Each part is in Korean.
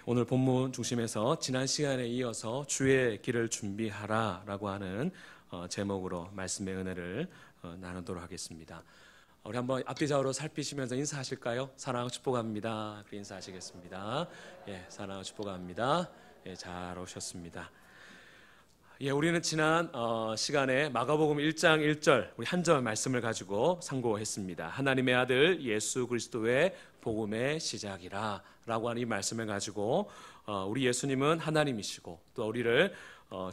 오늘 본문 중심에서 지난 시간에 이어서 주의 길을 준비하라라고 하는 제목으로 말씀의 은혜를 나누도록 하겠습니다. 우리 한번 앞뒤 좌우로 살피시면서 인사하실까요? 사랑하고 축복합니다. 인사하시겠습니다. 사랑하고 축복합니다. 잘 오셨습니다. 우리는 지난 시간에 마가복음 1장 1절 우리 한 절 말씀을 가지고 상고했습니다. 하나님의 아들 예수 그리스도의 복음의 시작이라 라고 하는 이 말씀을 가지고 우리 예수님은 하나님이시고 또 우리를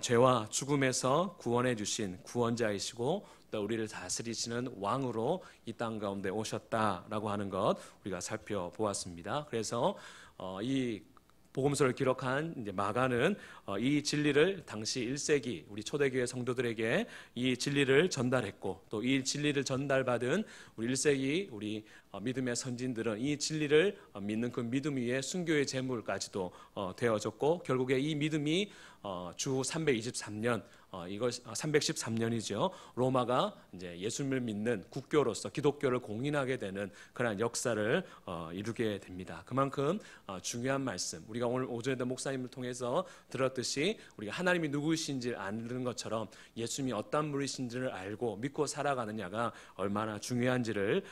죄와 죽음에서 구원해 주신 구원자이시고 또 우리를 다스리시는 왕으로 이 땅 가운데 오셨다라고 하는 것 우리가 살펴보았습니다. 그래서 이 복음서를 기록한 이제 마가는 이 진리를 당시 1세기 우리 초대교회 성도들에게 이 진리를 전달했고 또 이 진리를 전달받은 우리 1세기 우리 믿음의 선진들은 이 진리를 믿는 그 믿음 위에 순교의 제물까지도 되어졌고 결국에 이 믿음이 주 323년 이걸 313년이죠. 로마가 이제 예수님을 믿는 국교로서 기독교를 공인하게 되는 그런 역사를 이루게 됩니다. 그만큼 중요한 말씀 우리가 오늘 오전에도 목사님을 통해서 들었듯이 우리가 하나님이 누구이신지를 아는 것처럼 예수님이 어떤 분이신지를 알고 믿고 살아가느냐가 얼마나 중요한지를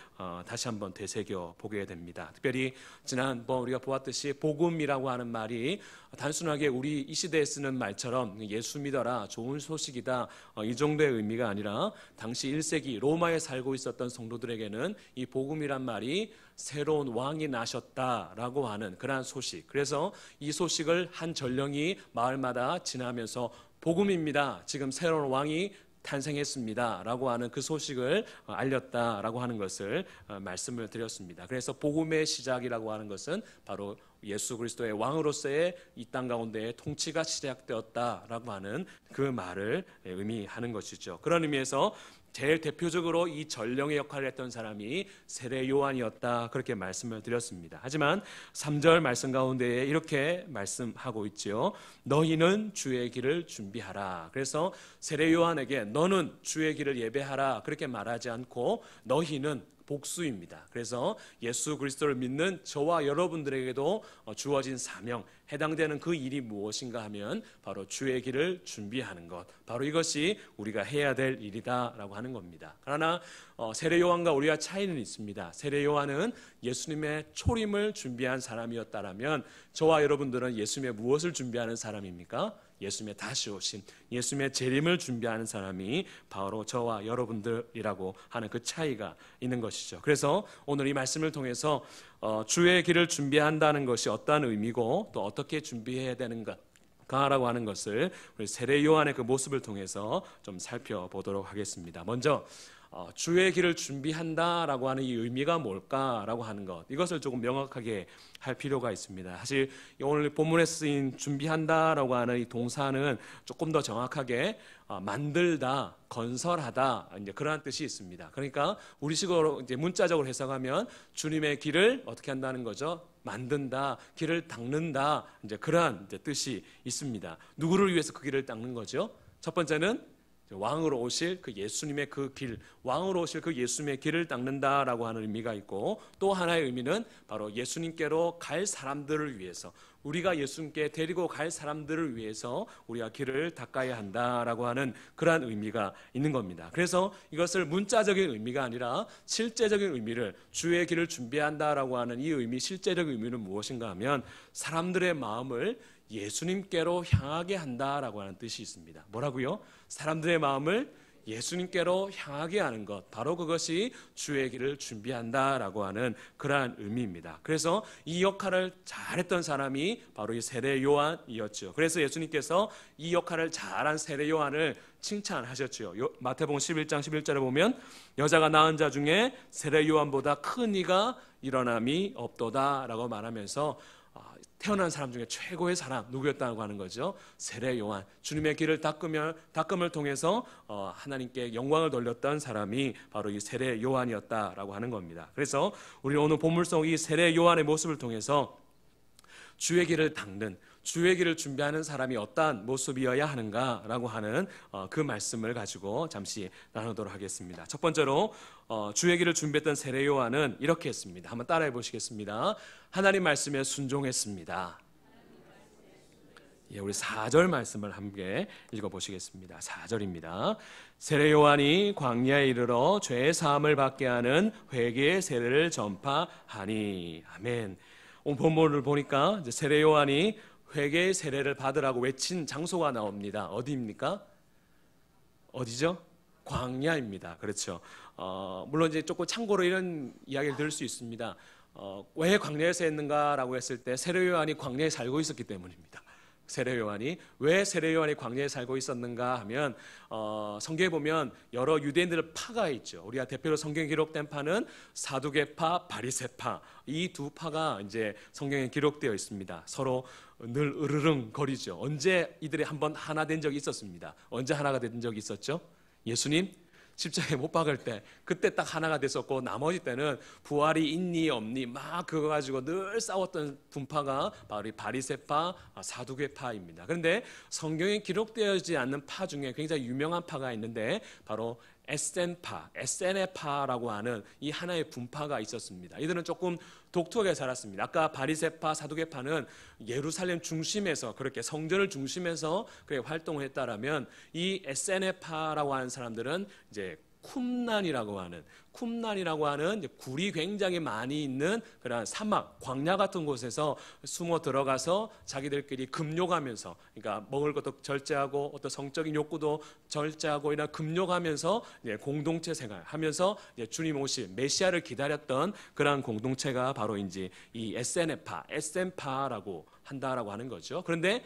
다시 한번 되새겨 보게 됩니다. 특별히 지난번 우리가 보았듯이 복음이라고 하는 말이 단순하게 우리 이 시대에 쓰는 말처럼 예수 믿어라 좋은 소식이다 이 정도의 의미가 아니라 당시 1세기 로마에 살고 있었던 성도들에게는 이 복음이란 말이 새로운 왕이 나셨다라고 하는 그러한 소식. 그래서 이 소식을 한 전령이 마을마다 지나면서 복음입니다. 지금 새로운 왕이 탄생했습니다 라고 하는 그 소식을 알렸다라고 하는 것을 말씀을 드렸습니다. 그래서 복음의 시작이라고 하는 것은 바로 예수 그리스도의 왕으로서의 이 땅 가운데의 통치가 시작되었다라고 하는 그 말을 의미하는 것이죠. 그런 의미에서 제일 대표적으로 이 전령의 역할을 했던 사람이 세례 요한이었다 그렇게 말씀을 드렸습니다. 하지만 3절 말씀 가운데에 이렇게 말씀하고 있지요. 너희는 주의 길을 준비하라. 그래서 세례 요한에게 너는 주의 길을 예배하라 그렇게 말하지 않고 너희는 복수입니다. 그래서 예수 그리스도를 믿는 저와 여러분들에게도 주어진 사명, 해당되는 그 일이 무엇인가 하면 바로 주의 길을 준비하는 것, 바로 이것이 우리가 해야 될 일이다라고 하는 겁니다. 그러나 세례 요한과 우리가 차이는 있습니다. 세례 요한은 예수님의 초림을 준비한 사람이었다라면 저와 여러분들은 예수님의 무엇을 준비하는 사람입니까? 예수님의 다시 오심, 예수님의 재림을 준비하는 사람이 바로 저와 여러분들이라고 하는 그 차이가 있는 것이죠. 그래서 오늘 이 말씀을 통해서 주의 길을 준비한다는 것이 어떠한 의미고 또 어떻게 준비해야 되는가라고 하는 것을 우리 세례 요한의 그 모습을 통해서 좀 살펴보도록 하겠습니다. 먼저 주의 길을 준비한다라고 하는 이 의미가 뭘까라고 하는 것, 이것을 조금 명확하게 할 필요가 있습니다. 사실 오늘 본문에 쓰인 준비한다라고 하는 이 동사는 조금 더 정확하게 만들다, 건설하다 이제 그러한 뜻이 있습니다. 그러니까 우리식으로 이제 문자적으로 해석하면 주님의 길을 어떻게 한다는 거죠? 만든다, 길을 닦는다 이제 그러한 이제 뜻이 있습니다. 누구를 위해서 그 길을 닦는 거죠? 첫 번째는 왕으로 오실 그 예수님의 그 길, 왕으로 오실 그 예수님의 길을 닦는다라고 하는 의미가 있고 또 하나의 의미는 바로 예수님께로 갈 사람들을 위해서 우리가 예수님께 데리고 갈 사람들을 위해서 우리가 길을 닦아야 한다라고 하는 그러한 의미가 있는 겁니다. 그래서 이것을 문자적인 의미가 아니라 실제적인 의미를 주의 길을 준비한다라고 하는 이 의미 실제적 의미는 무엇인가 하면 사람들의 마음을 예수님께로 향하게 한다라고 하는 뜻이 있습니다. 뭐라고요? 사람들의 마음을 예수님께로 향하게 하는 것, 바로 그것이 주의 길을 준비한다라고 하는 그러한 의미입니다. 그래서 이 역할을 잘했던 사람이 바로 이 세례 요한이었죠. 그래서 예수님께서 이 역할을 잘한 세례 요한을 칭찬하셨죠. 마태복음 11장 11절에 보면 여자가 낳은 자 중에 세례 요한보다 큰 이가 일어남이 없도다라고 말하면서 태어난 사람 중에 최고의 사람 누구였다고 하는 거죠? 세례 요한. 주님의 길을 닦음을 통해서 하나님께 영광을 돌렸던 사람이 바로 이 세례 요한이었다라고 하는 겁니다. 그래서 우리 오늘 본문 속 이 세례 요한의 모습을 통해서 주의 길을 닦는, 주의 길을 준비하는 사람이 어떠한 모습이어야 하는가라고 하는 그 말씀을 가지고 잠시 나누도록 하겠습니다. 첫 번째로 주의 길을 준비했던 세례 요한은 이렇게 했습니다. 한번 따라해 보시겠습니다. 하나님 말씀에 순종했습니다. 우리 4절 말씀을 함께 읽어보시겠습니다. 4절입니다. 세례 요한이 광야에 이르러 죄 사함을 받게 하는 회개의 세례를 전파하니. 아멘. 오늘 본문을 보니까 이제 세례 요한이 회개의 세례를 받으라고 외친 장소가 나옵니다. 어디입니까? 어디죠? 광야입니다. 그렇죠. 물론 이제 조금 참고로 이런 이야기를 들을 수 있습니다. 왜 광야에서 했는가라고 했을 때 세례 요한이 광야에 살고 있었기 때문입니다. 세례 요한이 왜 세례 요한이 광야에 살고 있었는가 하면 성경에 보면 여러 유대인들의 파가 있죠. 우리가 대표로 성경에 기록된 파는 사두개파, 바리새파, 이 두 파가 이제 성경에 기록되어 있습니다. 서로 늘 으르렁거리죠. 언제 이들이 한번 하나 된 적이 있었습니다. 언제 하나가 된 적이 있었죠? 예수님 십자가에 못 박을 때 그때 딱 하나가 됐었고, 나머지 때는 부활이 있니 없니 막 그거 가지고 늘 싸웠던 분파가 바로 바리새파, 사두개파입니다. 그런데 성경에 기록되어지지 않는 파 중에 굉장히 유명한 파가 있는데 바로 에센파, 에세네파라고 하는 이 하나의 분파가 있었습니다. 이들은 조금 독특하게 살았습니다. 아까 바리새파, 사두개파는 예루살렘 중심에서 그렇게 성전을 중심에서 그렇게 활동을 했다라면, 이 에세네파라고 하는 사람들은 이제 쿰난이라고 하는 이제 굴이 굉장히 많이 있는 그런 사막, 광야 같은 곳에서 숨어 들어가서 자기들끼리 금욕하면서, 그러니까 먹을 것도 절제하고 어떤 성적인 욕구도 절제하고 이런 금욕하면서 이제 공동체 생활하면서 이제 주님 오실 메시아를 기다렸던 그런 공동체가 바로 이제 이 에센파라고 한다라고 하는 거죠. 그런데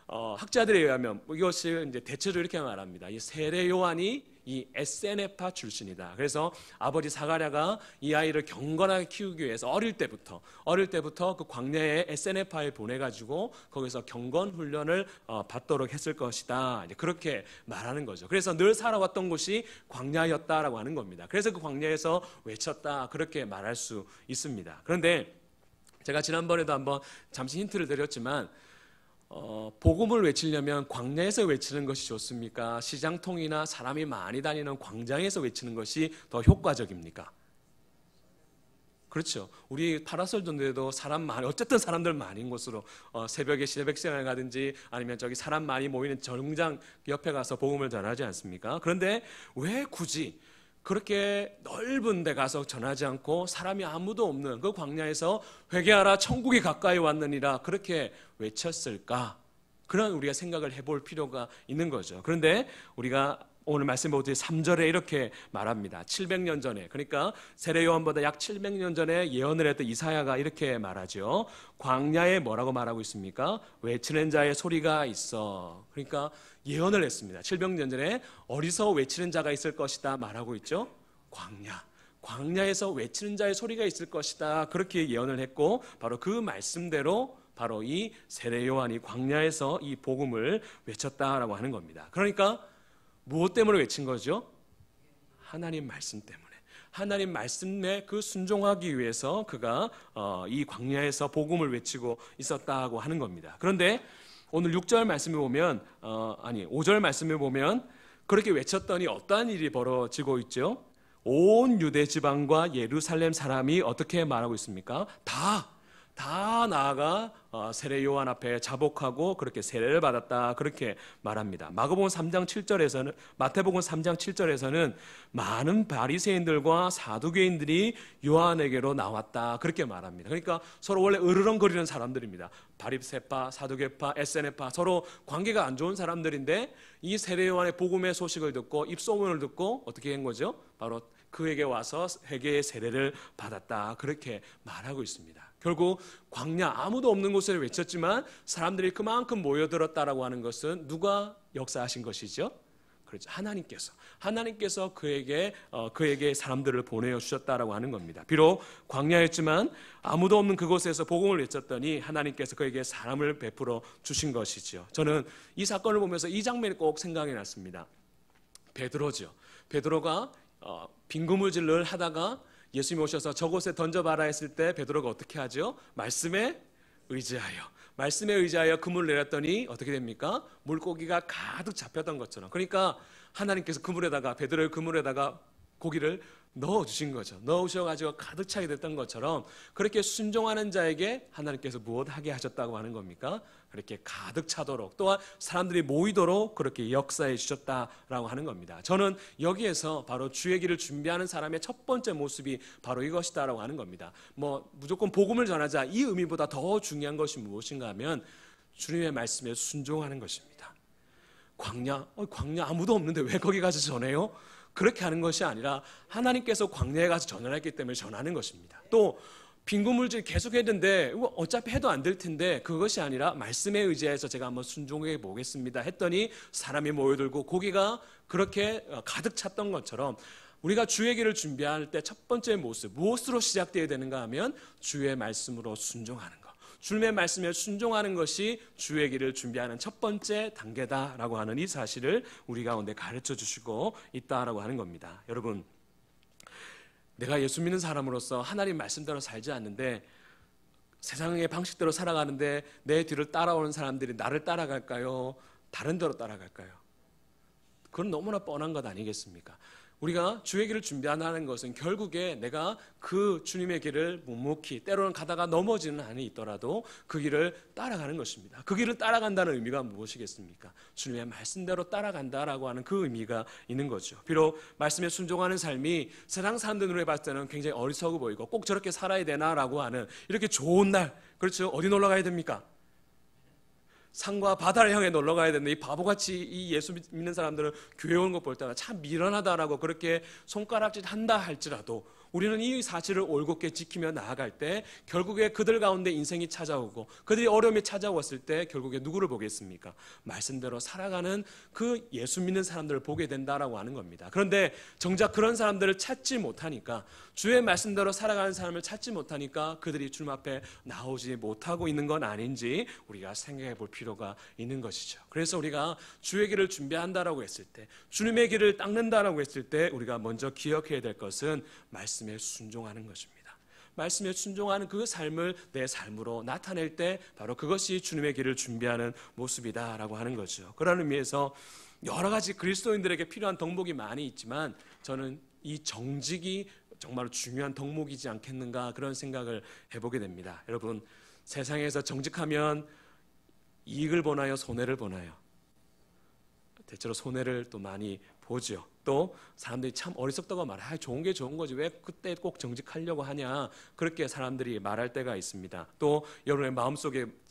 학자들에 의하면 이것을 이제 대체로 이렇게 말합니다. 이 세례 요한이 이 에세네파 출신이다. 그래서 아버지 사가랴가 이 아이를 경건하게 키우기 위해서 어릴 때부터 그 광야에 에세네파에 보내가지고 거기서 경건 훈련을 받도록 했을 것이다. 이제 그렇게 말하는 거죠. 그래서 늘 살아왔던 곳이 광야였다라고 하는 겁니다. 그래서 그 광야에서 외쳤다, 그렇게 말할 수 있습니다. 그런데 제가 지난번에도 한번 잠시 힌트를 드렸지만, 복음을 외치려면 광야에서 외치는 것이 좋습니까? 시장통이나 사람이 많이 다니는 광장에서 외치는 것이 더 효과적입니까? 그렇죠. 우리 파라솔 전도에도 어쨌든 사람들 많은 곳으로 새벽에 새벽생활 가든지 아니면 저기 사람 많이 모이는 정장 옆에 가서 복음을 전하지 않습니까? 그런데 왜 굳이 그렇게 넓은 데 가서 전하지 않고 사람이 아무도 없는 그 광야에서 회개하라 천국이 가까이 왔느니라 그렇게 외쳤을까? 그런 우리가 생각을 해볼 필요가 있는 거죠. 그런데 우리가 오늘 말씀 보듯이 3절에 이렇게 말합니다. 700년 전에, 그러니까 세례 요한보다 약 700년 전에 예언을 했던 이사야가 이렇게 말하죠. 광야에 뭐라고 말하고 있습니까? 외치는 자의 소리가 있어. 그러니까 예언을 했습니다. 700년 전에 어디서 외치는 자가 있을 것이다 말하고 있죠. 광야에서 외치는 자의 소리가 있을 것이다, 그렇게 예언을 했고, 바로 그 말씀대로 바로 이 세례 요한이 광야에서 이 복음을 외쳤다라고 하는 겁니다. 그러니까 무엇 때문에 외친 거죠? 하나님 말씀 때문에. 하나님 말씀에 그 순종하기 위해서 그가 이 광야에서 복음을 외치고 있었다고 하는 겁니다. 그런데 오늘 6절 말씀을 보면 5절 말씀을 보면 그렇게 외쳤더니 어떠한 일이 벌어지고 있죠? 온 유대 지방과 예루살렘 사람이 어떻게 말하고 있습니까? 다 나아가 세례 요한 앞에 자복하고 그렇게 세례를 받았다, 그렇게 말합니다. 마태복음 3장 7절에서는 많은 바리새인들과 사두개인들이 요한에게로 나왔다, 그렇게 말합니다. 그러니까 서로 원래 으르렁거리는 사람들입니다. 바리새파, 사두개파, 에세네파, 서로 관계가 안 좋은 사람들인데 이 세례 요한의 복음의 소식을 듣고 입소문을 듣고 어떻게 한 거죠? 바로 그에게 와서 회개의 세례를 받았다, 그렇게 말하고 있습니다. 결국 광야, 아무도 없는 곳에 외쳤지만 사람들이 그만큼 모여들었다라고 하는 것은 누가 역사하신 것이죠? 그렇죠. 하나님께서 그에게 사람들을 보내어 주셨다라고 하는 겁니다. 비록 광야였지만 아무도 없는 그곳에서 복음을 외쳤더니 하나님께서 그에게 사람을 베풀어 주신 것이죠. 저는 이 사건을 보면서 이 장면이 꼭 생각이 났습니다. 베드로죠. 베드로가 빈구물질을 하다가 예수님이 오셔서 저곳에 던져봐라 했을 때 베드로가 어떻게 하죠? 말씀에 의지하여 그물을 내렸더니 어떻게 됩니까? 물고기가 가득 잡혔던 것처럼. 그러니까 하나님께서 베드로의 그물에다가 고기를 넣어주신 거죠. 넣으셔가지고 가득 차게 됐던 것처럼 그렇게 순종하는 자에게 하나님께서 무엇하게 하셨다고 하는 겁니까? 그렇게 가득 차도록 또한 사람들이 모이도록 그렇게 역사해 주셨다라고 하는 겁니다. 저는 여기에서 바로 주의 길을 준비하는 사람의 첫 번째 모습이 바로 이것이다라고 하는 겁니다. 무조건 복음을 전하자 이 의미보다 더 중요한 것이 무엇인가 하면 주님의 말씀에 순종하는 것입니다. 광야 아무도 없는데 왜 거기 가서 전해요? 그렇게 하는 것이 아니라 하나님께서 광야에 가서 전하기 때문에 전하는 것입니다. 또 빈구물질 계속 했는데 어차피 해도 안 될 텐데 그것이 아니라 말씀에 의지해서 제가 한번 순종해 보겠습니다 했더니 사람이 모여들고 고기가 그렇게 가득 찼던 것처럼 우리가 주의 길을 준비할 때 첫 번째 모습 무엇으로 시작되어야 되는가 하면 주의 말씀으로 순종하는 것. 주님의 말씀에 순종하는 것이 주의 길을 준비하는 첫 번째 단계다라고 하는 이 사실을 우리 가운데 가르쳐 주시고 있다라고 하는 겁니다. 여러분, 내가 예수 믿는 사람으로서 하나님 말씀대로 살지 않는데 세상의 방식대로 살아가는데 내 뒤를 따라오는 사람들이 나를 따라갈까요? 다른 데로 따라갈까요? 그건 너무나 뻔한 것 아니겠습니까? 우리가 주의 길을 준비한다는 것은 결국에 내가 그 주님의 길을 묵묵히 때로는 가다가 넘어지는 한이 있더라도 그 길을 따라가는 것입니다. 그 길을 따라간다는 의미가 무엇이겠습니까? 주님의 말씀대로 따라간다라고 하는 그 의미가 있는 거죠. 비록 말씀에 순종하는 삶이 세상 사람들 눈에 봤을 때는 굉장히 어리석어 보이고 꼭 저렇게 살아야 되나라고 하는 이렇게 좋은 날, 그렇죠? 어디 놀러 가야 됩니까? 산과 바다를 향해 놀러 가야 되는데 이 바보같이 이 예수 믿는 사람들은 교회 오는 거 볼 때가 참 미련하다라고 그렇게 손가락질 한다 할지라도 우리는 이 사실을 올곧게 지키며 나아갈 때 결국에 그들 가운데 인생이 찾아오고 그들이 어려움이 찾아왔을 때 결국에 누구를 보겠습니까? 말씀대로 살아가는 그 예수 믿는 사람들을 보게 된다라고 하는 겁니다. 그런데 정작 그런 사람들을 찾지 못하니까 주의 말씀대로 살아가는 사람을 찾지 못하니까 그들이 주님 앞에 나오지 못하고 있는 건 아닌지 우리가 생각해 볼 필요가 있는 것이죠. 그래서 우리가 주의 길을 준비한다라고 했을 때 주님의 길을 닦는다라고 했을 때 우리가 먼저 기억해야 될 것은 말씀에 순종하는 것입니다. 말씀에 순종하는 그 삶을 내 삶으로 나타낼 때 바로 그것이 주님의 길을 준비하는 모습이다라고 하는 거죠. 그런 의미에서 여러 가지 그리스도인들에게 필요한 덕목이 많이 있지만 저는 이 정직이 정말 중요한 덕목이지 않겠는가 그런 생각을 해보게 됩니다. 여러분, 세상에서 정직하면 이익을 보나요? 손해를 보나요? 대체로 손해를 또 많이 보죠. 또 사람들이 참 어리석다고 말해. 좋은 게 좋은 거지 왜 그때 꼭 정직하려고 하냐 그렇게 사람들이 말할 때가 있습니다. 또 여러분의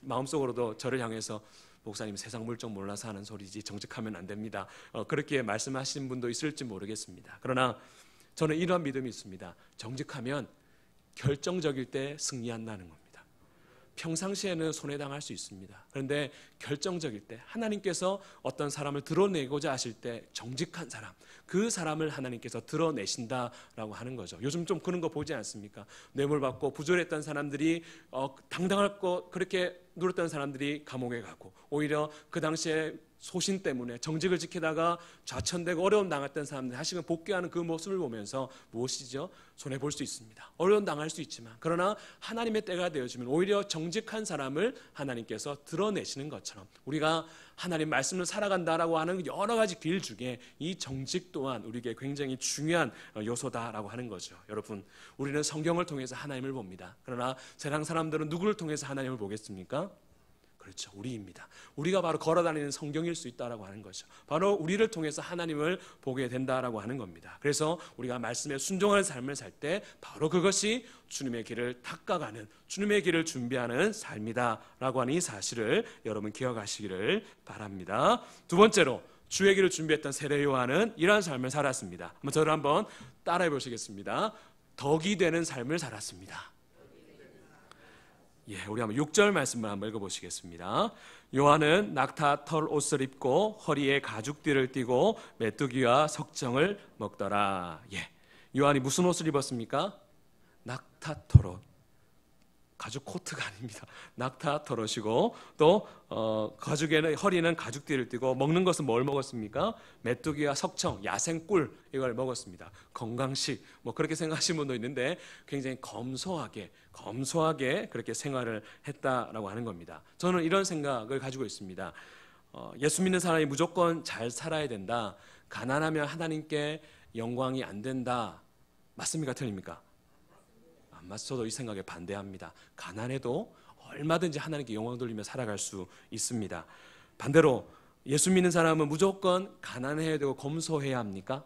마음속으로도 저를 향해서 목사님 세상 물정 몰라서 하는 소리지 정직하면 안 됩니다. 그렇게 말씀하시는 분도 있을지 모르겠습니다. 그러나 저는 이러한 믿음이 있습니다. 정직하면 결정적일 때 승리한다는 겁니다. 평상시에는 손해당할 수 있습니다. 그런데 결정적일 때 하나님께서 어떤 사람을 드러내고자 하실 때 정직한 사람, 그 사람을 하나님께서 드러내신다라고 하는 거죠. 요즘 좀 그런 거 보지 않습니까? 뇌물 받고 부조리했던 사람들이 당당할 거 그렇게 누렸던 사람들이 감옥에 가고 오히려 그 당시에 소신 때문에 정직을 지키다가 좌천되고 어려움 당했던 사람들 다시금 복귀하는 그 모습을 보면서 무엇이죠? 손해볼 수 있습니다. 어려움 당할 수 있지만 그러나 하나님의 때가 되어지면 오히려 정직한 사람을 하나님께서 드러내시는 것처럼 우리가 하나님 말씀을 살아간다라고 하는 여러 가지 길 중에 이 정직 또한 우리에게 굉장히 중요한 요소다라고 하는 거죠. 여러분, 우리는 성경을 통해서 하나님을 봅니다. 그러나 세상 사람들은 누구를 통해서 하나님을 보겠습니까? 그렇죠. 우리입니다. 우리가 바로 걸어다니는 성경일 수 있다라고 하는 거죠. 바로 우리를 통해서 하나님을 보게 된다라고 하는 겁니다. 그래서 우리가 말씀에 순종하는 삶을 살 때 바로 그것이 주님의 길을 닦아가는 주님의 길을 준비하는 삶이다라고 하는 이 사실을 여러분 기억하시기를 바랍니다. 두 번째로 주의 길을 준비했던 세례 요한은 이러한 삶을 살았습니다. 저를 한번 따라해 보시겠습니다. 덕이 되는 삶을 살았습니다. 우리 한번 6절 말씀을 한번 읽어보시겠습니다. 요한은 낙타 털 옷을 입고 허리에 가죽띠를 띠고 메뚜기와 석정을 먹더라. 요한이 무슨 옷을 입었습니까? 낙타 털 옷. 가죽 코트가 아닙니다. 낙타 털옷이고 또 가죽에는 허리는 가죽띠를 띠고 먹는 것은 뭘 먹었습니까? 메뚜기와 석청, 야생꿀 이걸 먹었습니다. 건강식 그렇게 생각하시는 분도 있는데 굉장히 검소하게 그렇게 생활을 했다라고 하는 겁니다. 저는 이런 생각을 가지고 있습니다. 예수 믿는 사람이 무조건 잘 살아야 된다. 가난하면 하나님께 영광이 안 된다. 맞습니까? 틀립니까? 안 맞. 저도 이 생각에 반대합니다. 가난해도 얼마든지 하나님께 영광 돌리며 살아갈 수 있습니다. 반대로 예수 믿는 사람은 무조건 가난해야 되고 검소해야 합니까?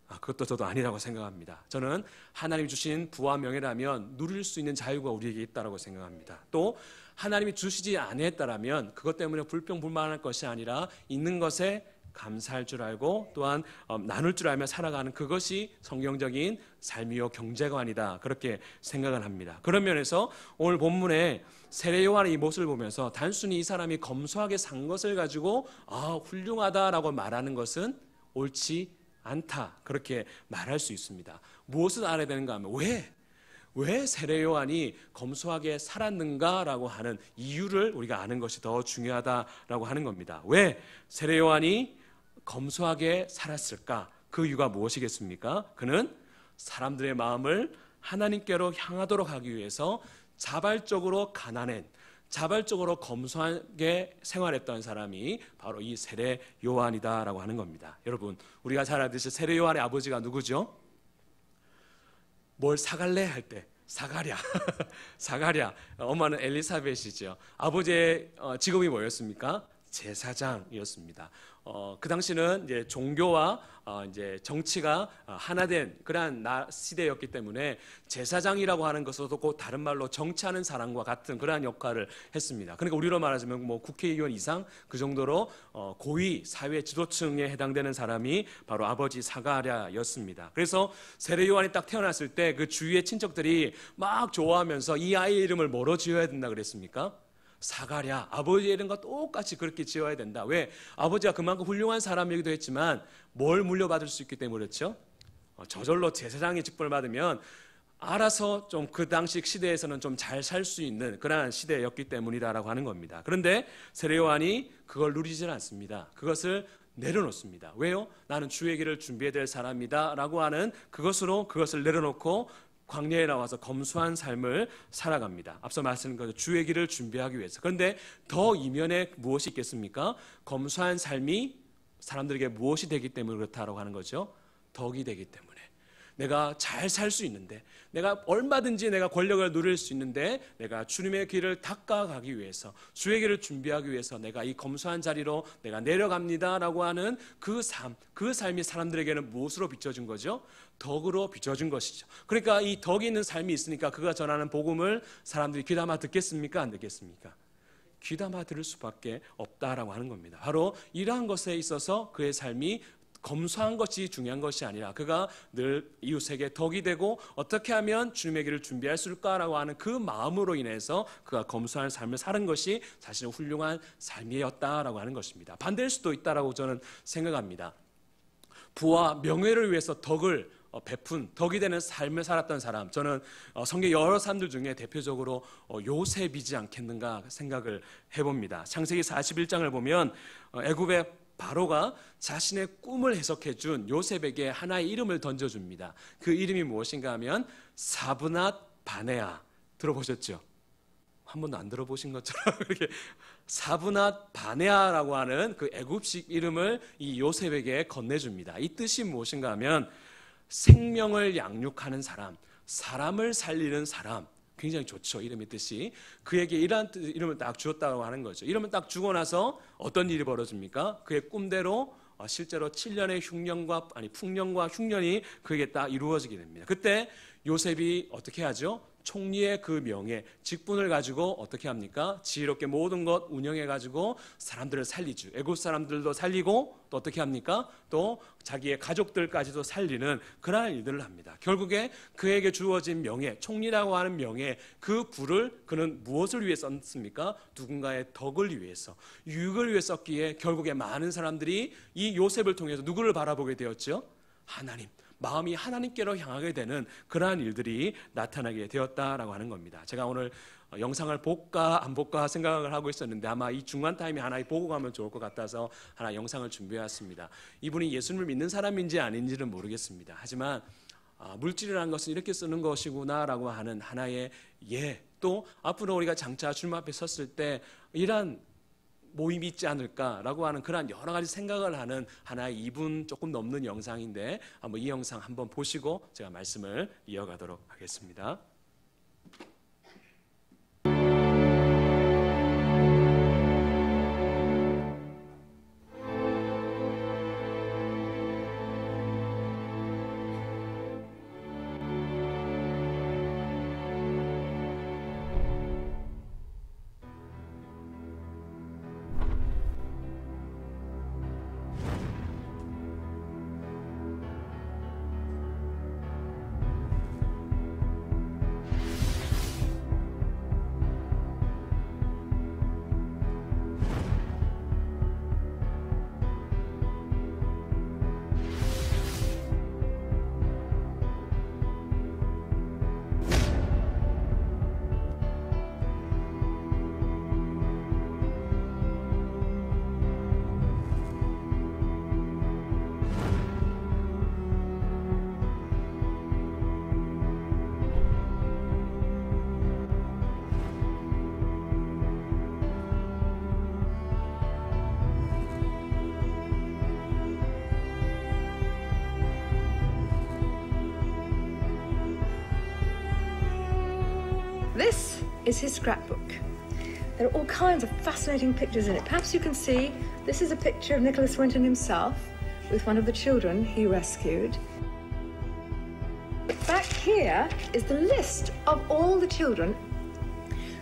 그것도 저도 아니라고 생각합니다. 저는 하나님이 주신 부와 명예라면 누릴 수 있는 자유가 우리에게 있다고 생각합니다. 또 하나님이 주시지 않았다면 그것 때문에 불평불만할 것이 아니라 있는 것에 감사할 줄 알고 또한 나눌 줄 알며 살아가는 그것이 성경적인 삶이요 경제관이다, 그렇게 생각을 합니다. 그런 면에서 오늘 본문에 세례 요한의 이 모습을 보면서 단순히 이 사람이 검소하게 산 것을 가지고 훌륭하다라고 말하는 것은 옳지 않다, 그렇게 말할 수 있습니다. 무엇을 알아야 되는가 하면 왜 세례 요한이 검소하게 살았는가라고 하는 이유를 우리가 아는 것이 더 중요하다라고 하는 겁니다. 왜 세례 요한이 검소하게 살았을까? 그 이유가 무엇이겠습니까? 그는 사람들의 마음을 하나님께로 향하도록 하기 위해서 자발적으로 가난한, 자발적으로 검소하게 생활했던 사람이 바로 이 세례 요한이다라고 하는 겁니다. 여러분, 우리가 잘 알듯이 세례 요한의 아버지가 누구죠? 뭘 사갈래 할 때 사가랴 사가랴. 엄마는 엘리사벳이죠. 아버지의 직업이 뭐였습니까? 제사장이었습니다. 그 당시는 이제 종교와 이제 정치가 하나된 그러한 시대였기 때문에 제사장이라고 하는 것도 꼭 다른 말로 정치하는 사람과 같은 그러한 역할을 했습니다. 그러니까 우리로 말하자면 뭐 국회의원 이상 그 정도로 고위 사회 지도층에 해당되는 사람이 바로 아버지 사가랴였습니다. 그래서 세례 요한이 딱 태어났을 때 그 주위의 친척들이 막 좋아하면서 이 아이의 이름을 뭐로 지어야 된다 그랬습니까? 사가랴. 아버지의 이름과 똑같이 그렇게 지어야 된다. 왜? 아버지가 그만큼 훌륭한 사람이기도 했지만 뭘 물려받을 수 있기 때문에 그렇죠? 저절로 제사장의 직분을 받으면 알아서 좀 그 당시 시대에서는 좀 잘 살 수 있는 그러한 시대였기 때문이다라고 하는 겁니다. 그런데 세례 요한이 그걸 누리질 않습니다. 그것을 내려놓습니다. 왜요? 나는 주의 길을 준비해야 될 사람이다 라고 하는 그것을 내려놓고 광야에 나와서 검소한 삶을 살아갑니다. 앞서 말씀드린 것처럼 주의 길을 준비하기 위해서. 그런데 더 이면에 무엇이 있겠습니까? 검소한 삶이 사람들에게 무엇이 되기 때문에 그렇다라고 하는 거죠? 덕이 되기 때문에. 내가 잘 살 수 있는데, 내가 얼마든지 내가 권력을 누릴 수 있는데, 내가 주님의 길을 닦아가기 위해서, 주의 길을 준비하기 위해서 내가 이 검소한 자리로 내가 내려갑니다라고 하는 그 삶이 사람들에게는 무엇으로 비춰진 거죠? 덕으로 비춰진 것이죠. 그러니까 이 덕이 있는 삶이 있으니까 그가 전하는 복음을 사람들이 귀담아 듣겠습니까? 안 듣겠습니까? 귀담아 들을 수밖에 없다라고 하는 겁니다. 바로 이러한 것에 있어서 그의 삶이 검소한 것이 중요한 것이 아니라 그가 늘 이웃에게 덕이 되고 어떻게 하면 주님의 길을 준비할 수 있을까라고 하는 그 마음으로 인해서 그가 검소한 삶을 사는 것이 사실은 훌륭한 삶이었다라고 하는 것입니다. 반대일 수도 있다라고 저는 생각합니다. 부와 명예를 위해서 덕을 베푼, 덕이 되는 삶을 살았던 사람, 저는 성경 여러 사람들 중에 대표적으로 요셉이지 않겠는가 생각을 해봅니다. 창세기 41장을 보면 애굽의 바로가 자신의 꿈을 해석해 준 요셉에게 하나의 이름을 던져줍니다. 그 이름이 무엇인가 하면 사브낫 바네아. 들어보셨죠? 한 번도 안 들어보신 것처럼 이렇게 사브낫 바네아라고 하는 그 애굽식 이름을 이 요셉에게 건네줍니다. 이 뜻이 무엇인가 하면 생명을 양육하는 사람, 사람을 살리는 사람. 굉장히 좋죠. 이름의 뜻이. 그에게 이러한 이름을 딱 주었다고 하는 거죠. 이름을 딱 주고 나서 어떤 일이 벌어집니까? 그의 꿈대로 실제로 7년의 풍년과 흉년이 그에게 딱 이루어지게 됩니다. 그때 요셉이 어떻게 하죠? 총리의 그 명예, 직분을 가지고 어떻게 합니까? 지혜롭게 모든 것 운영해가지고 사람들을 살리죠. 애굽 사람들도 살리고 또 어떻게 합니까? 또 자기의 가족들까지도 살리는 그러한 일들을 합니다. 결국에 그에게 주어진 명예, 총리라고 하는 명예, 그 부를 그는 무엇을 위해 썼습니까? 누군가의 덕을 위해서, 유익을 위해 썼기에 결국에 많은 사람들이 이 요셉을 통해서 누구를 바라보게 되었죠? 하나님. 마음이 하나님께로 향하게 되는 그러한 일들이 나타나게 되었다라고 하는 겁니다. 제가 오늘 영상을 볼까 안 볼까 생각을 하고 있었는데 아마 이 중간 타임에 하나 보고 가면 좋을 것 같아서 하나 영상을 준비해왔습니다. 이분이 예수님을 믿는 사람인지 아닌지는 모르겠습니다. 하지만 물질이라는 것은 이렇게 쓰는 것이구나라고 하는 하나의 또 앞으로 우리가 장차 주님 앞에 섰을 때 이러한 모임이 있지 않을까라고 하는 그런 여러 가지 생각을 하는 하나의 2분 조금 넘는 영상인데 한번 이 영상 한번 보시고 제가 말씀을 이어가도록 하겠습니다. This is his scrapbook. There are all kinds of fascinating pictures in it. Perhaps you can see this is a picture of Nicholas Winton himself with one of the children he rescued. Back here is the list of all the children.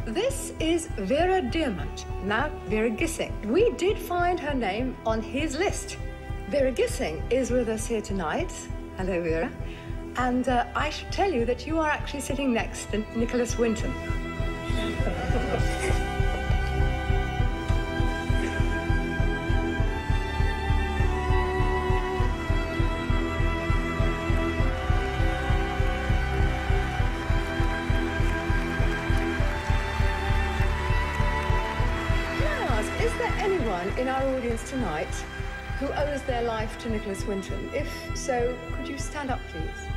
This is Vera Diamant, now Vera Gissing. We did find her name on his list. Vera Gissing is with us here tonight. Hello, Vera. And I should tell you that you are actually sitting next to Nicholas Winton. Is there anyone in our audience tonight who owes their life to Nicholas Winton? If so, could you stand up, please?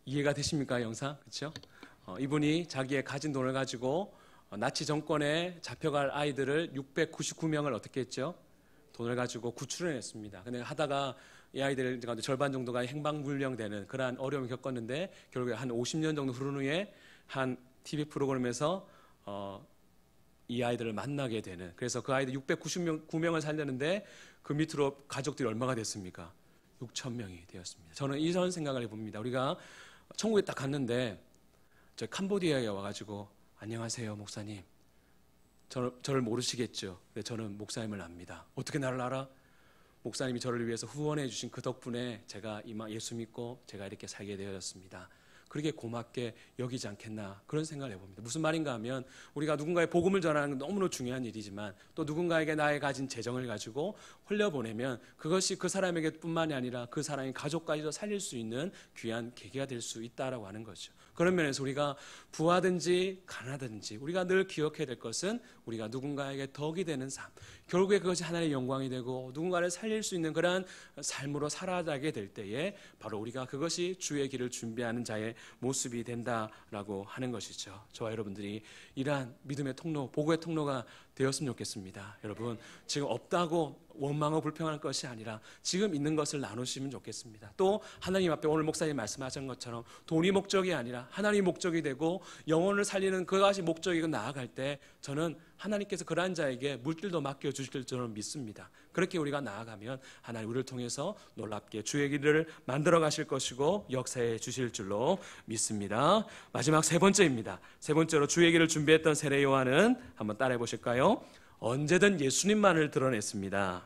이해가 되십니까, 영상? 그렇죠? 이분이 자기의 가진 돈을 가지고 나치 정권에 잡혀갈 아이들을 699명을 어떻게 했죠? 돈을 가지고 구출을 했습니다. 근데 하다가 이 아이들 가운데 절반 정도가 행방불명되는 그러한 어려움을 겪었는데 결국에 한 50년 정도 흐른 후에 한 TV 프로그램에서 이 아이들을 만나게 되는, 그래서 그 아이들 699명을 살렸는데 그 밑으로 가족들이 얼마가 됐습니까? 6,000명이 되었습니다. 저는 이런 생각을 해봅니다. 우리가 천국에 딱 갔는데 저 캄보디아에 와가지고 안녕하세요 목사님, 저를 모르시겠죠? 근데 저는 목사님을 압니다. 어떻게 나를 알아? 목사님이 저를 위해서 후원해 주신 그 덕분에 제가 예수 믿고 제가 이렇게 살게 되었습니다. 그렇게 고맙게 여기지 않겠나, 그런 생각을 해봅니다. 무슨 말인가 하면 우리가 누군가의 복음을 전하는 건 너무나 중요한 일이지만 또 누군가에게 나의 가진 재정을 가지고 흘려보내면 그것이 그 사람에게 뿐만이 아니라 그 사람의 가족까지도 살릴 수 있는 귀한 계기가 될 수 있다라고 하는 거죠. 그런 면에서 우리가 부하든지 가난하든지 우리가 늘 기억해야 될 것은 우리가 누군가에게 덕이 되는 삶, 결국에 그것이 하나님의 영광이 되고 누군가를 살릴 수 있는 그러한 삶으로 살아가게 될 때에 바로 우리가 그것이 주의 길을 준비하는 자의 모습이 된다라고 하는 것이죠. 저와 여러분들이 이러한 믿음의 통로, 복음의 통로가 되었으면 좋겠습니다. 여러분, 지금 없다고 원망하고 불평할 것이 아니라 지금 있는 것을 나누시면 좋겠습니다. 또 하나님 앞에 오늘 목사님 말씀하신 것처럼 돈이 목적이 아니라 하나님이 목적이 되고 영혼을 살리는 그것이 목적이고 나아갈 때 저는 하나님께서 그러한 자에게 물길도 맡겨주실 줄은 믿습니다. 그렇게 우리가 나아가면 하나님 우리를 통해서 놀랍게 주의 길을 만들어 가실 것이고 역사해 주실 줄로 믿습니다. 마지막 세 번째입니다. 세 번째로 주의 길을 준비했던 세례 요한은 한번 따라해 보실까요? 언제든 예수님만을 드러냈습니다.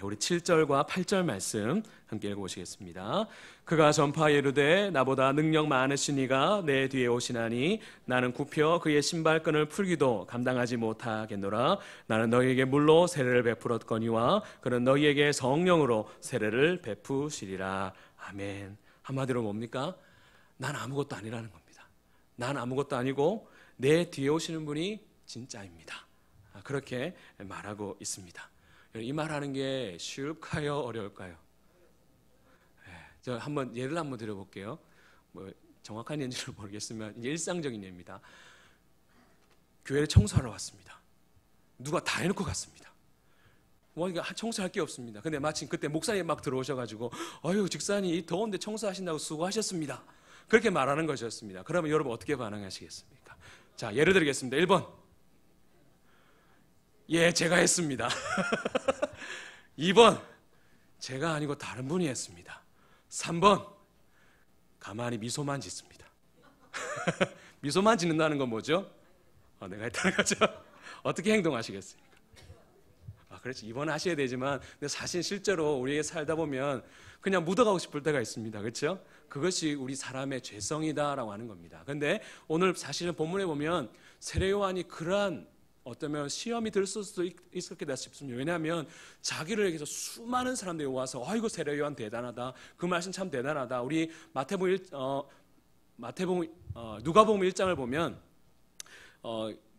우리 7절과 8절 말씀 함께 읽어보시겠습니다. 그가 전파하여 이르되 나보다 능력 많으시니가 내 뒤에 오시나니 나는 굽혀 그의 신발끈을 풀기도 감당하지 못하겠노라. 나는 너희에게 물로 세례를 베풀었거니와 그는 너희에게 성령으로 세례를 베푸시리라. 아멘. 한마디로 뭡니까? 난 아무것도 아니라는 겁니다. 난 아무것도 아니고 내 뒤에 오시는 분이 진짜입니다. 그렇게 말하고 있습니다. 이 말하는 게 쉬울까요? 어려울까요? 저 한번 예를 한번 드려볼게요. 뭐 정확한 예인지는 모르겠지만 일상적인 예입니다. 교회를 청소하러 왔습니다. 누가 다 해놓고 갔습니다. 이게 청소할 게 없습니다. 근데 마침 그때 목사님 막 들어오셔가지고 아유 집사님 더운데 청소하신다고 수고하셨습니다. 그렇게 말하는 것이었습니다. 그러면 여러분 어떻게 반응하시겠습니까? 자, 예를 들겠습니다. 1번 제가 했습니다. 2번 제가 아니고 다른 분이 했습니다. 3번 가만히 미소만 짓습니다. 미소만 짓는다는 건 뭐죠? 내가 했다는 거죠. 어떻게 행동하시겠습니까? 그렇지, 2번 하셔야 되지만 근데 사실 실제로 우리에게 살다 보면 그냥 묻어가고 싶을 때가 있습니다. 그렇죠? 그것이 우리 사람의 죄성이다라고 하는 겁니다. 근데 오늘 사실은 본문에 보면 세례 요한이 그러한 어쩌면 시험이 들 수도 있었겠다 싶습니다. 왜냐하면 자기를 위해서 수많은 사람들이 와서 아이고 세례 요한 대단하다. 그 말씀 참 대단하다. 우리 누가복음 1장을 보면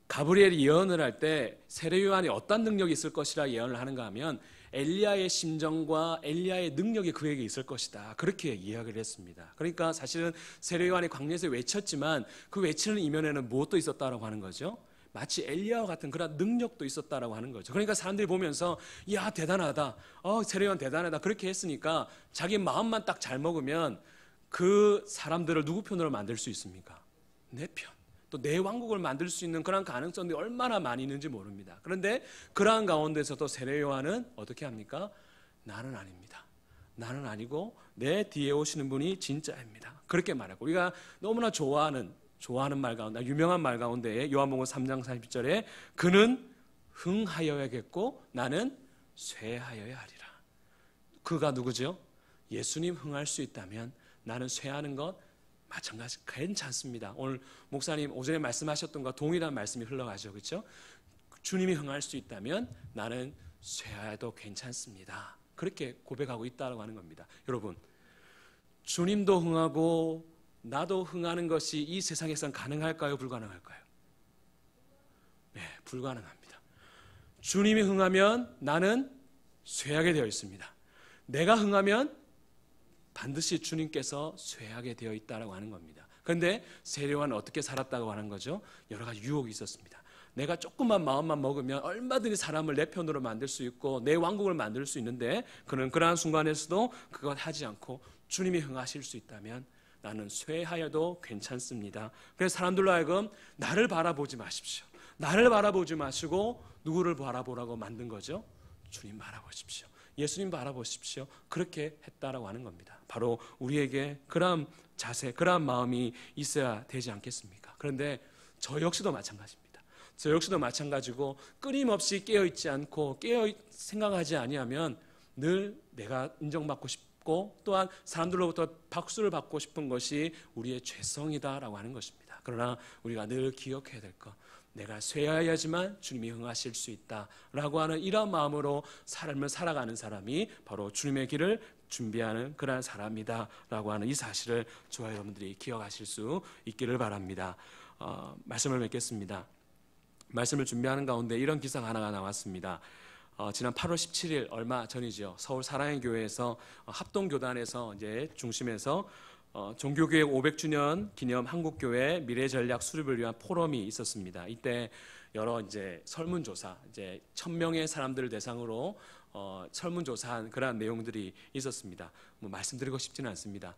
가브리엘이 예언을 할 때 세례 요한이 어떤 능력이 있을 것이라 예언을 하는가 하면 엘리야의 심정과 엘리야의 능력이 그에게 있을 것이다. 그렇게 이야기를 했습니다. 그러니까 사실은 세례 요한이 광야에서 외쳤지만 그 외치는 이면에는 무엇도 있었다라고 하는 거죠? 마치 엘리야와 같은 그런 능력도 있었다라고 하는 거죠. 그러니까 사람들이 보면서 야 대단하다, 세례 요한 대단하다 그렇게 했으니까 자기 마음만 딱 잘 먹으면 그 사람들을 누구 편으로 만들 수 있습니까? 내 편. 또 내 왕국을 만들 수 있는 그런 가능성이 얼마나 많이 있는지 모릅니다. 그런데 그러한 가운데서도 세례 요한은 어떻게 합니까? 나는 아닙니다. 나는 아니고 내 뒤에 오시는 분이 진짜입니다. 그렇게 말하고 우리가 너무나 좋아하는 말 가운데 유명한 말 가운데 요한복음 3장 40절에 그는 흥하여야겠고 나는 쇠하여야 하리라. 그가 누구죠? 예수님 흥할 수 있다면 나는 쇠하는 것 마찬가지 괜찮습니다. 오늘 목사님 오전에 말씀하셨던 것과 동일한 말씀이 흘러가죠. 그렇죠? 주님이 흥할 수 있다면 나는 쇠하여도 괜찮습니다. 그렇게 고백하고 있다고 하는 겁니다. 여러분 주님도 흥하고 나도 흥하는 것이 이 세상에선 가능할까요? 불가능할까요? 네, 불가능합니다. 주님이 흥하면 나는 쇠하게 되어 있습니다. 내가 흥하면 반드시 주님께서 쇠하게 되어 있다고 하는 겁니다. 그런데 세례 요한은 어떻게 살았다고 하는 거죠? 여러 가지 유혹이 있었습니다. 내가 조금만 마음만 먹으면 얼마든지 사람을 내 편으로 만들 수 있고 내 왕국을 만들 수 있는데 그는 그러한 순간에서도 그것 하지 않고 주님이 흥하실 수 있다면 나는 쇠하여도 괜찮습니다. 그래서 사람들로 하여금 나를 바라보지 마십시오. 나를 바라보지 마시고 누구를 바라보라고 만든 거죠? 주님 바라보십시오. 예수님 바라보십시오. 그렇게 했다라고 하는 겁니다. 바로 우리에게 그런 자세, 그런 마음이 있어야 되지 않겠습니까? 그런데 저 역시도 마찬가지입니다. 저 역시도 마찬가지고 끊임없이 깨어있지 않고 생각하지 아니하면 늘 내가 인정받고 싶고 또한 사람들로부터 박수를 받고 싶은 것이 우리의 죄성이다라고 하는 것입니다. 그러나 우리가 늘 기억해야 될 것, 내가 쇠하여야지만 주님이 흥하실 수 있다라고 하는 이런 마음으로 삶을 살아가는 사람이 바로 주님의 길을 준비하는 그런 사람이다라고 하는 이 사실을 저와 여러분들이 기억하실 수 있기를 바랍니다. 말씀을 맺겠습니다. 말씀을 준비하는 가운데 이런 기사가 하나가 나왔습니다. 지난 8월 17일 얼마 전이죠. 서울 사랑의 교회에서 합동교단에서 이제 중심에서 종교개혁 500주년 기념 한국교회 미래전략 수립을 위한 포럼이 있었습니다. 이때 여러 이제 설문조사, 이제 1,000명의 사람들을 대상으로 설문조사한 그러한 내용들이 있었습니다. 뭐 말씀드리고 싶지는 않습니다.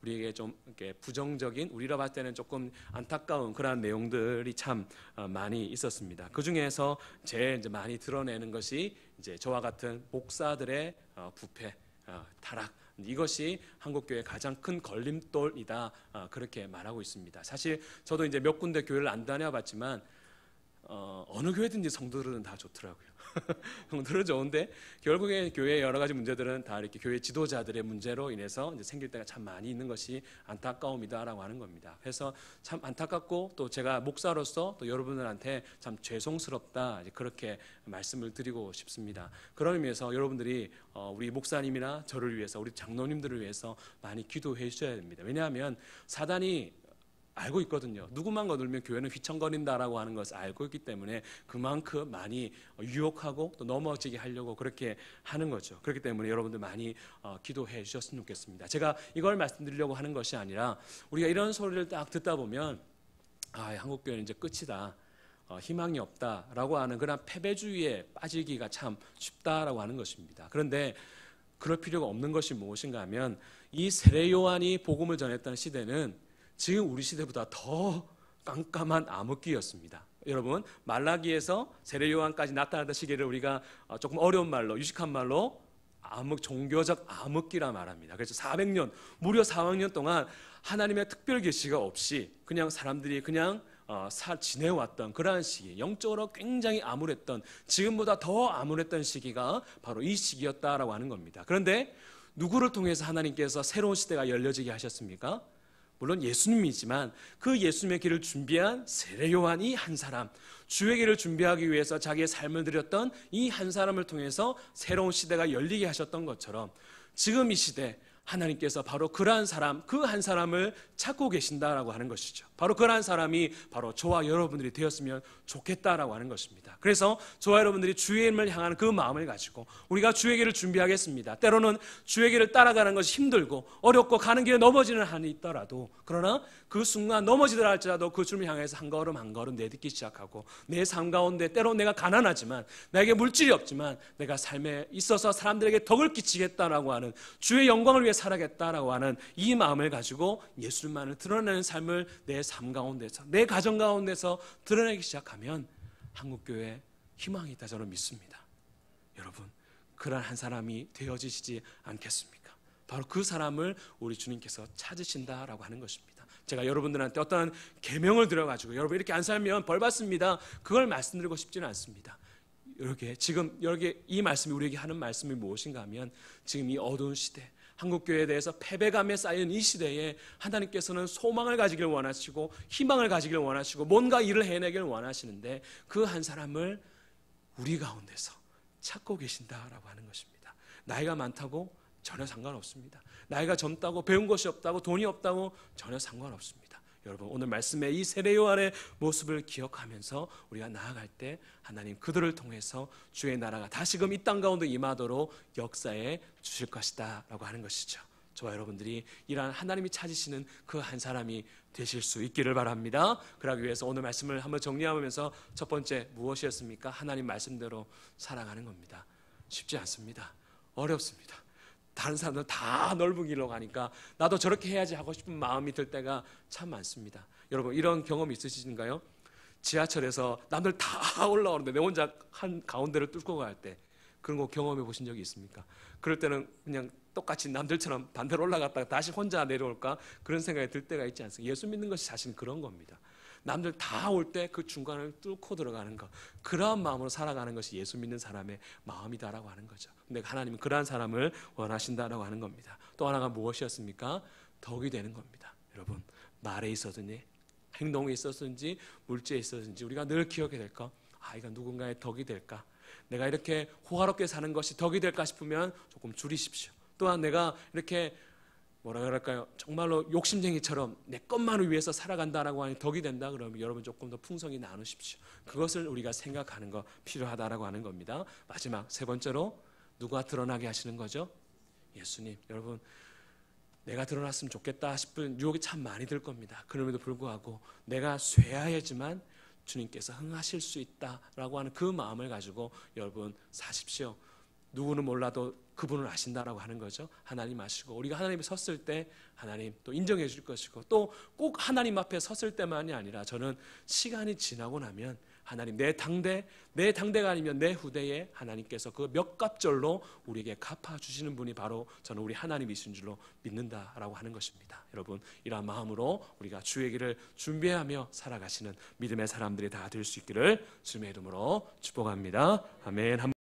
우리에게 좀 이렇게 부정적인, 우리라 봤을 때는 조금 안타까운 그러한 내용들이 참 많이 있었습니다. 그 중에서 제일 이제 많이 드러내는 것이 이제 저와 같은 목사들의 부패, 타락. 이것이 한국교회의 가장 큰 걸림돌이다, 그렇게 말하고 있습니다. 사실 저도 이제 몇 군데 교회를 안 다녀봤지만 어느 교회든지 성도들은 다 좋더라고요. 성도들은 좋은데 결국에 교회의 여러 가지 문제들은 다 이렇게 교회 지도자들의 문제로 인해서 이제 생길 때가 참 많이 있는 것이 안타까움이다라고 하는 겁니다. 그래서 참 안타깝고 또 제가 목사로서 또 여러분들한테 참 죄송스럽다 그렇게 말씀을 드리고 싶습니다. 그런 의미에서 여러분들이 우리 목사님이나 저를 위해서 우리 장로님들을 위해서 많이 기도해 주셔야 됩니다. 왜냐하면 사단이 알고 있거든요. 누구만 거들면 교회는 휘청거린다라고 하는 것을 알고 있기 때문에 그만큼 많이 유혹하고 또 넘어지게 하려고 그렇게 하는 거죠. 그렇기 때문에 여러분들 많이 기도해 주셨으면 좋겠습니다. 제가 이걸 말씀드리려고 하는 것이 아니라 우리가 이런 소리를 딱 듣다 보면 한국교회는 이제 끝이다, 희망이 없다라고 하는 그런 패배주의에 빠지기가 참 쉽다라고 하는 것입니다. 그런데 그럴 필요가 없는 것이 무엇인가 하면 이 세례 요한이 복음을 전했던 시대는 지금 우리 시대보다 더 깜깜한 암흑기였습니다. 여러분, 말라기에서 세례 요한까지 나타나던 시기를 우리가 조금 어려운 말로, 유식한 말로 종교적 암흑기라 말합니다. 그래서 400년, 무려 400년 동안 하나님의 특별 계시가 없이 그냥 사람들이 그냥 지내왔던 그러한 시기, 영적으로 굉장히 암울했던, 지금보다 더 암울했던 시기가 바로 이 시기였다라고 하는 겁니다. 그런데 누구를 통해서 하나님께서 새로운 시대가 열려지게 하셨습니까? 물론 예수님이지만 그 예수님의 길을 준비한 세례 요한이 한 사람, 주의 길을 준비하기 위해서 자기의 삶을 드렸던 이 한 사람을 통해서 새로운 시대가 열리게 하셨던 것처럼 지금 이 시대 하나님께서 바로 그러한 사람, 그 한 사람을 찾고 계신다라고 하는 것이죠. 바로 그러한 사람이 바로 저와 여러분들이 되었으면 좋겠다라고 하는 것입니다. 그래서 저와 여러분들이 주의 이름을 향하는 그 마음을 가지고 우리가 주의 길을 준비하겠습니다. 때로는 주의 길을 따라가는 것이 힘들고 어렵고 가는 길에 넘어지는 한이 있더라도, 그러나 그 순간 넘어지더라 할지라도 그 주님을 향해서 한 걸음 한 걸음 내딛기 시작하고 내 삶 가운데 때로는 내가 가난하지만 나에게 물질이 없지만 내가 삶에 있어서 사람들에게 덕을 끼치겠다라고 하는, 주의 영광을 위해 살아겠다라고 하는 이 마음을 가지고 예수님만을 드러내는 삶을 내 삶 가운데서, 내 가정 가운데서 드러내기 시작하면 한국교회에 희망이 있다 저는 믿습니다. 여러분, 그런 한 사람이 되어지시지 않겠습니까? 바로 그 사람을 우리 주님께서 찾으신다라고 하는 것입니다. 제가 여러분들한테 어떤 계명을 드려가지고 여러분 이렇게 안 살면 벌 받습니다, 그걸 말씀드리고 싶지는 않습니다. 지금 이 말씀이 우리에게 하는 말씀이 무엇인가 하면, 지금 이 어두운 시대, 한국교회에 대해서 패배감에 쌓인 이 시대에 하나님께서는 소망을 가지길 원하시고 희망을 가지길 원하시고 뭔가 일을 해내길 원하시는데 그 한 사람을 우리 가운데서 찾고 계신다라고 하는 것입니다. 나이가 많다고 전혀 상관없습니다. 나이가 젊다고 배운 것이 없다고 돈이 없다고 전혀 상관없습니다. 여러분, 오늘 말씀의 이 세례 요한의 모습을 기억하면서 우리가 나아갈 때 하나님 그들을 통해서 주의 나라가 다시금 이 땅 가운데 임하도록 역사해 주실 것이다 라고 하는 것이죠. 저와 여러분들이 이러한 하나님이 찾으시는 그 한 사람이 되실 수 있기를 바랍니다. 그러기 위해서 오늘 말씀을 한번 정리하면서 첫 번째 무엇이었습니까? 하나님 말씀대로 살아가는 겁니다. 쉽지 않습니다. 어렵습니다. 다른 사람들 다 넓은 길로 가니까 나도 저렇게 해야지 하고 싶은 마음이 들 때가 참 많습니다. 여러분, 이런 경험 있으신가요? 지하철에서 남들 다 올라오는데 내 혼자 한 가운데를 뚫고 갈 때, 그런 거 경험해 보신 적이 있습니까? 그럴 때는 그냥 똑같이 남들처럼 반대로 올라갔다가 다시 혼자 내려올까, 그런 생각이 들 때가 있지 않습니까? 예수 믿는 것이 사실 그런 겁니다. 남들 다 올 때 그 중간을 뚫고 들어가는 것, 그러한 마음으로 살아가는 것이 예수 믿는 사람의 마음이다라고 하는 거죠. 근데 하나님은 그러한 사람을 원하신다라고 하는 겁니다. 또 하나가 무엇이었습니까? 덕이 되는 겁니다. 여러분, 말에 있었든지 행동에 있었든지 물질에 있었든지 우리가 늘 기억해야 될 것, 이건 누군가의 덕이 될까? 내가 이렇게 호화롭게 사는 것이 덕이 될까 싶으면 조금 줄이십시오. 또한 내가 이렇게 정말로 욕심쟁이처럼 내 것만을 위해서 살아간다라고 하니 덕이 된다 그러면 여러분 조금 더 풍성히 나누십시오. 그것을 우리가 생각하는 거 필요하다라고 하는 겁니다. 마지막 세 번째로 누가 드러나게 하시는 거죠? 예수님. 여러분, 내가 드러났으면 좋겠다 싶은 유혹이 참 많이 들 겁니다. 그럼에도 불구하고 내가 쇠야해지만 주님께서 흥하실 수 있다라고 하는 그 마음을 가지고 여러분 사십시오. 누구는 몰라도 그분을 아신다라고 하는 거죠. 하나님 아시고, 우리가 하나님에 섰을 때 하나님 또 인정해 줄 것이고, 또 꼭 하나님 앞에 섰을 때만이 아니라 저는 시간이 지나고 나면 하나님 내 당대가 아니면 내 후대에 하나님께서 그 몇 갑절로 우리에게 갚아주시는 분이 바로 저는 우리 하나님이신 줄로 믿는다라고 하는 것입니다. 여러분, 이러한 마음으로 우리가 주의 길을 준비하며 살아가시는 믿음의 사람들이 다 될 수 있기를 주님의 이름으로 축복합니다. 아멘.